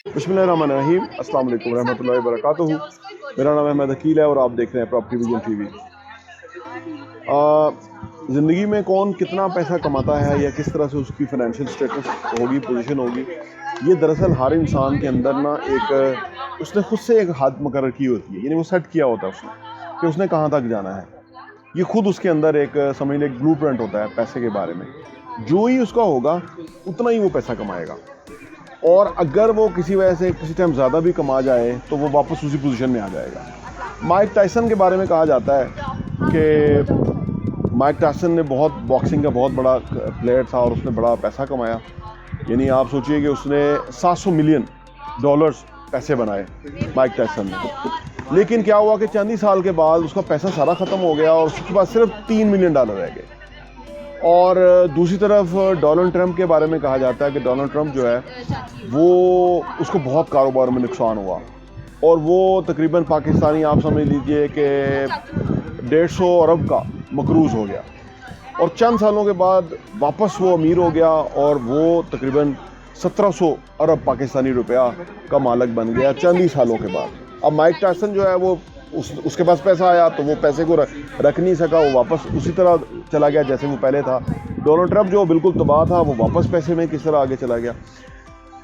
बिस्मिल्लाहिर्रहमानिर्रहीम, अस्सलाम वालेकुम रहमतुल्लाहि व बरकातुहू। मेरा नाम अहमद अकील है और आप देख रहे हैं प्रॉपर्टी विजन टीवी। ज़िंदगी में कौन कितना पैसा कमाता है या किस तरह से उसकी फाइनेंशियल स्टेटस होगी, पोजीशन होगी, ये दरअसल हर इंसान के अंदर ना एक उसने खुद से एक हद मुकर्रर की होती है, यानी वो सेट किया होता है उसने कि उसने कहाँ तक जाना है। ये खुद उसके अंदर एक समझ लें एक ब्लूप्रिंट होता है पैसे के बारे में। जो ही उसका होगा उतना ही वो पैसा कमाएगा, और अगर वो किसी वजह से किसी टाइम ज़्यादा भी कमा जाए तो वो वापस उसी पोजीशन में आ जाएगा। माइक टायसन के बारे में कहा जाता है कि माइक टायसन ने बॉक्सिंग का बहुत बड़ा प्लेयर था और उसने बड़ा पैसा कमाया। यानी आप सोचिए कि उसने 700 मिलियन डॉलर्स पैसे बनाए माइक टायसन ने। लेकिन क्या हुआ कि चंद ही साल के बाद उसका पैसा सारा ख़त्म हो गया और उसके पास सिर्फ 3 मिलियन डॉलर रह गए। और दूसरी तरफ डोनाल्ड ट्रंप के बारे में कहा जाता है कि डोनाल्ड ट्रंप जो है वो उसको बहुत कारोबार में नुकसान हुआ और वो तकरीबन पाकिस्तानी आप समझ लीजिए कि 150 अरब का मकरूज़ हो गया और चंद सालों के बाद वापस वो अमीर हो गया और वो तकरीबन 1700 अरब पाकिस्तानी रुपया का मालिक बन गया चंद ही सालों के बाद। अब माइक टायसन जो है वो उसके पास पैसा आया तो वो पैसे को रख नहीं सका, वो वापस उसी तरह चला गया जैसे वो पहले था। डोनाल्ड ट्रंप जो बिल्कुल तबाह था वो वापस पैसे में किस तरह आगे चला गया।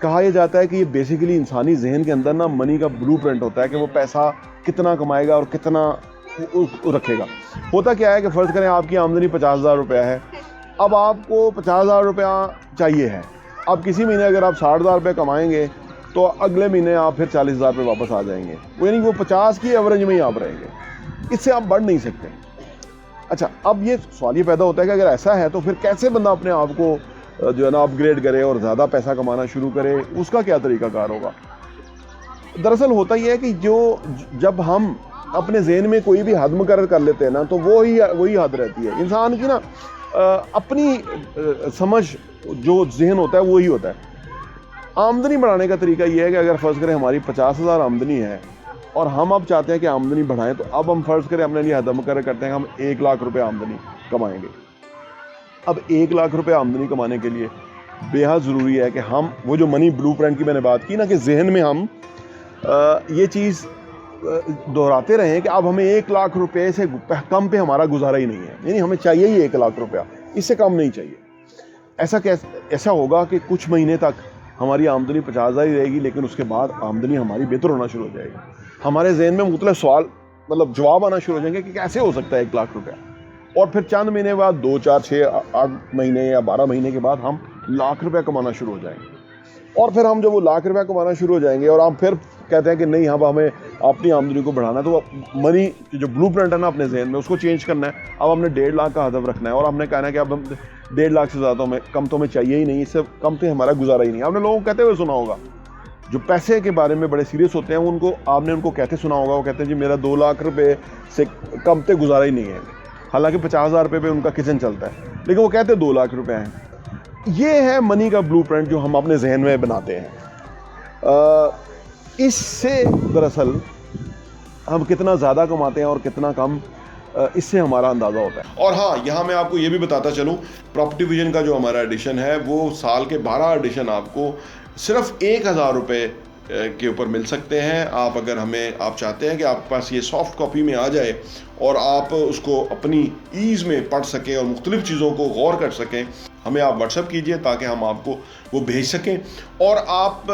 कहा यह जाता है कि ये बेसिकली इंसानी जहन के अंदर ना मनी का ब्लूप्रिंट होता है कि वो पैसा कितना कमाएगा और कितना रखेगा। होता क्या है कि फ़र्ज़ करें आपकी आमदनी 50,000 रुपया है, अब आपको 50,000 रुपया चाहिए है। अब किसी महीने अगर आप 60,000 रुपये कमाएंगे तो अगले महीने आप फिर 40,000 पे वापस आ जाएंगे, वो यानी वो 50 की एवरेज में ही आप रहेंगे, इससे आप बढ़ नहीं सकते। अच्छा, अब ये सवाल ये पैदा होता है कि अगर ऐसा है तो फिर कैसे बंदा अपने आप को जो है ना अपग्रेड करे और ज़्यादा पैसा कमाना शुरू करे, उसका क्या तरीक़ाकार होगा। दरअसल होता ये है कि जब हम अपने जहन में कोई भी हद मुकर्रर कर लेते हैं ना तो वही हद रहती है। इंसान की ना अपनी समझ जो जहन होता है वही होता है। आमदनी बढ़ाने का तरीका ये है कि अगर फ़र्ज़ करें हमारी 50,000 आमदनी है और हम अब चाहते हैं कि आमदनी बढ़ाएं, तो अब हम फ़र्ज़ करें अपने लिए हद मुकर्रर करते हैं कि हम 1 लाख रुपए आमदनी कमाएंगे। अब 1 लाख रुपए आमदनी कमाने के लिए बेहद ज़रूरी है कि हम वो जो मनी ब्लूप्रिंट की मैंने बात की ना कि जहन में हम ये चीज़ दोहराते रहें कि अब हमें 1 लाख रुपए से कम पे हमारा गुजारा ही नहीं है, यानी हमें चाहिए ही 1 लाख रुपया, इससे कम नहीं चाहिए। ऐसा होगा कि कुछ महीने तक हमारी आमदनी 50,000 ही रहेगी, लेकिन उसके बाद आमदनी हमारी बेहतर होना शुरू हो जाएगी। हमारे जहन में मुख्तलिफ सवाल मतलब जवाब आना शुरू हो जाएंगे कि कैसे हो सकता है 1 लाख रुपया। और फिर चंद महीने बाद 2, 4, 6, 8 महीने या 12 महीने के बाद हम लाख रुपया कमाना शुरू हो जाएंगे। और फिर हम जब वो लाख रुपया कमाना शुरू हो जाएंगे और हम फिर कहते हैं कि नहीं, अब हमें अपनी आमदनी को बढ़ाना है, तो मनी जो ब्लूप्रिंट है ना अपने जहन में उसको चेंज करना है। अब हमने 1.5 लाख का हदफ रखना है और हमने कहना है कि अब हम 1.5 लाख से ज़्यादा हमें कम तो हमें चाहिए ही नहीं, इससे कम तो हमारा गुजारा ही नहीं। आपने लोगों को कहते हुए सुना होगा जो पैसे के बारे में बड़े सीरियस होते हैं, आपने उनको कहते सुना होगा, वो कहते हैं जी मेरा 2 लाख रुपये से कम तो गुजारा ही नहीं है। हालांकि 50,000 रुपये पे उनका किचन चलता है, लेकिन वो कहते 2 लाख रुपये हैं। ये है मनी का ब्लूप्रिंट जो हम अपने जहन में बनाते हैं। इससे दरअसल हम कितना ज़्यादा कमाते हैं और कितना कम, इससे हमारा अंदाज़ा होता है। और हाँ, यहाँ मैं आपको ये भी बताता चलूँ, प्रॉपर्टी विजन का जो हमारा एडिशन है वो साल के 12 एडिशन आपको सिर्फ 1,000 रुपये के ऊपर मिल सकते हैं। आप अगर आप चाहते हैं कि आपके पास ये सॉफ्ट कॉपी में आ जाए और आप उसको अपनी ईज़ में पढ़ सकें और मुख्तलिफ़ चीज़ों को गौर कर सकें, हमें आप व्हाट्सएप कीजिए ताकि हम आपको वो भेज सकें। और आप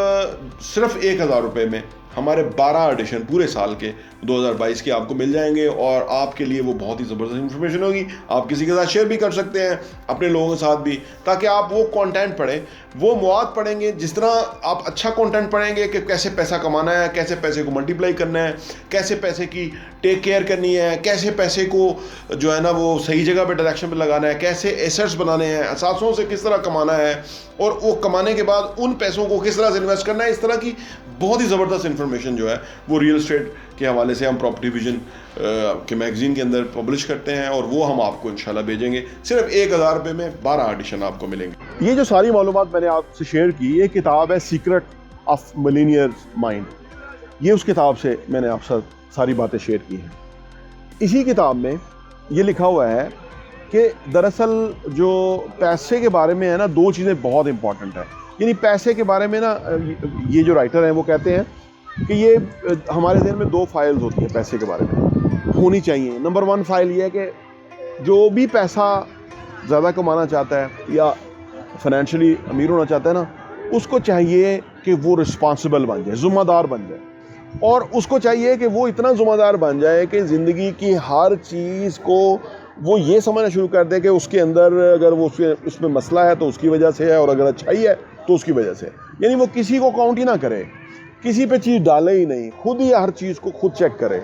सिर्फ 1,000 रुपये में हमारे 12 एडिशन पूरे साल के 2022 के आपको मिल जाएंगे और आपके लिए वो बहुत ही ज़बरदस्त इन्फॉर्मेशन होगी। आप किसी के साथ शेयर भी कर सकते हैं, अपने लोगों के साथ भी, ताकि आप वो कंटेंट पढ़ें, वो मवाद पढ़ेंगे। जिस तरह आप अच्छा कंटेंट पढ़ेंगे कि कैसे पैसा कमाना है, कैसे पैसे को मल्टीप्लाई करना है, कैसे पैसे की टेक केयर करनी है, कैसे पैसे को जो है ना वो सही जगह पे डायरेक्शन पे लगाना है, कैसे एसेट्स बनाने हैं, असासों से किस तरह कमाना है और वो कमाने के बाद उन पैसों को किस तरह से इन्वेस्ट करना है, इस तरह की बहुत ही ज़बरदस्त इन्फॉर्मेशन जो है वो रियल एस्टेट के हवाले से हम प्रॉपर्टी विजन के मैगज़ीन के अंदर पब्लिश करते हैं और वो हम आपको इंशाल्लाह भेजेंगे। सिर्फ 1,000 रुपये में 12 एडिशन आपको मिलेंगे। ये जो सारी मालूमात मैंने आपसे शेयर की, ये किताब है सीक्रेट ऑफ मिलियनियर माइंड। ये उस किताब से मैंने आपसे सारी बातें शेयर की हैं। इसी किताब में ये लिखा हुआ है कि दरअसल जो पैसे के बारे में है ना, 2 चीज़ें बहुत इंपॉर्टेंट है। यानी पैसे के बारे में ना ये जो राइटर हैं वो कहते हैं कि ये हमारे ज़हन में 2 फाइल्स होती हैं पैसे के बारे में, होनी चाहिए। नंबर 1 फाइल ये है कि जो भी पैसा ज़्यादा कमाना चाहता है या फाइनेंशियली अमीर होना चाहता है ना, उसको चाहिए कि वो रिस्पॉन्सिबल बन जाए, ज़िम्मेदार बन जाए, और उसको चाहिए कि वो इतना ज़िम्मेदार बन जाए कि ज़िंदगी की हर चीज़ को वो ये समझना शुरू कर दे कि उसके अंदर अगर वो उसमें मसला है तो उसकी वजह से है, और अगर अच्छाई है तो उसकी वजह से। यानी वो किसी को काउंट ही ना करे, किसी पे चीज़ डाले ही नहीं, खुद ही हर चीज़ को खुद चेक करे,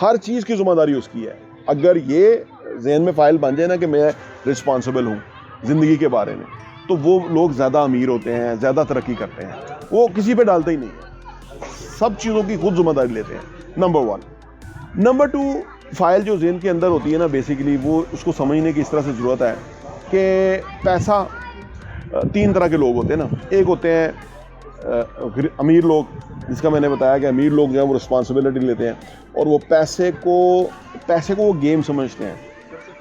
हर चीज़ की ज़िम्मेदारी उसकी है। अगर ये जहन में फ़ाइल बन जाए ना कि मैं रिस्पॉन्सिबल हूँ ज़िंदगी के बारे में, तो वो लोग ज़्यादा अमीर होते हैं, ज़्यादा तरक्की करते हैं, वो किसी पे डालते ही नहीं है, सब चीज़ों की खुद ज़िम्मेदारी लेते हैं। नंबर 1। नंबर 2 फाइल जो ज़हन के अंदर होती है ना, बेसिकली वो उसको समझने की इस तरह से ज़रूरत है कि पैसा 3 तरह के लोग होते हैं ना। एक होते हैं अमीर लोग, जिसका मैंने बताया कि अमीर लोग जो है वो रिस्पॉन्सिबिलिटी लेते हैं और वो पैसे को वो गेम समझते हैं।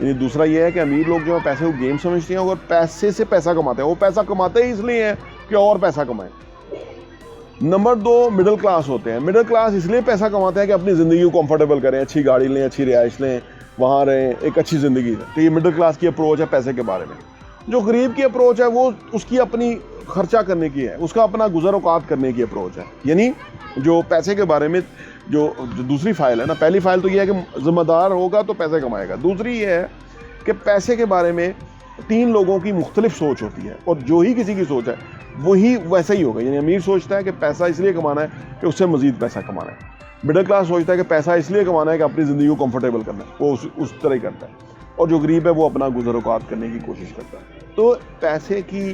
यानी दूसरा ये है कि अमीर लोग जो है पैसे को गेम समझते हैं और पैसे से पैसा कमाते हैं। वो पैसा कमाते ही इसलिए हैं कि और पैसा कमाएं। नंबर 2 मिडिल क्लास होते हैं। मिडिल क्लास इसलिए पैसा कमाते हैं कि अपनी ज़िंदगी को कंफर्टेबल करें, अच्छी गाड़ी लें, अच्छी रिहाइश लें, वहाँ रहें, एक अच्छी ज़िंदगी लें। तो ये मिडिल क्लास की अप्रोच है पैसे के बारे में। जो गरीब की अप्रोच है वो उसकी अपनी खर्चा करने की है, उसका अपना गुज़र औक़ात करने की अप्रोच है। यानी जो पैसे के बारे में जो दूसरी फ़ाइल है ना, पहली फ़ाइल तो ये है कि ज़िम्मेदार होगा तो पैसे कमाएगा। दूसरी ये है कि पैसे के बारे में 3 लोगों की मुख्तलिफ सोच होती है, और जो ही किसी की सोच है वही वैसा ही होगा। यानी अमीर सोचता है कि पैसा इसलिए कमाना है कि उससे मज़ीद पैसा कमाना है। मिडिल क्लास सोचता है कि पैसा इसलिए कमाना है कि अपनी ज़िंदगी को कंफर्टेबल करना है, वो उस तरह ही करता है। और जो गरीब है वो अपना गुज़र औक़ात करने की कोशिश करता है। तो पैसे की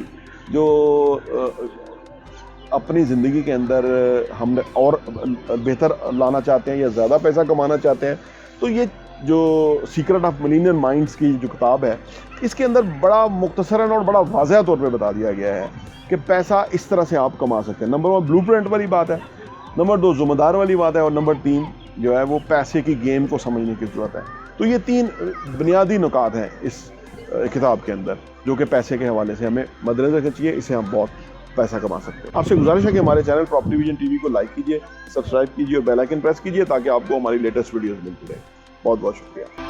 जो अपनी ज़िंदगी के अंदर हम और बेहतर लाना चाहते हैं या ज़्यादा पैसा कमाना चाहते हैं, तो ये जो सीक्रेट ऑफ मिलियनियर माइंड्स की जो किताब है, इसके अंदर बड़ा मुख्तसरन और बड़ा वाज़ह तौर पे बता दिया गया है कि पैसा इस तरह से आप कमा सकते हैं। नंबर 1 ब्लूप्रिंट वाली बात है, नंबर 2 ज़िम्मेदार वाली बात है, और नंबर 3 जो है वो पैसे की गेम को समझने की ज़रूरत है। तो ये 3 बुनियादी नुकात हैं इस किताब के अंदर, जो कि पैसे के हवाले से हमें मद्देनज़र रखना चाहिए। इससे हम बहुत पैसा कमा सकते हैं। आपसे गुजारिश है कि हमारे चैनल प्रॉपर्टी विजन टीवी को लाइक कीजिए, सब्सक्राइब कीजिए और बेल आइकन प्रेस कीजिए ताकि आपको हमारी लेटेस्ट वीडियोज़ मिलती रहे। बहुत बहुत शुक्रिया।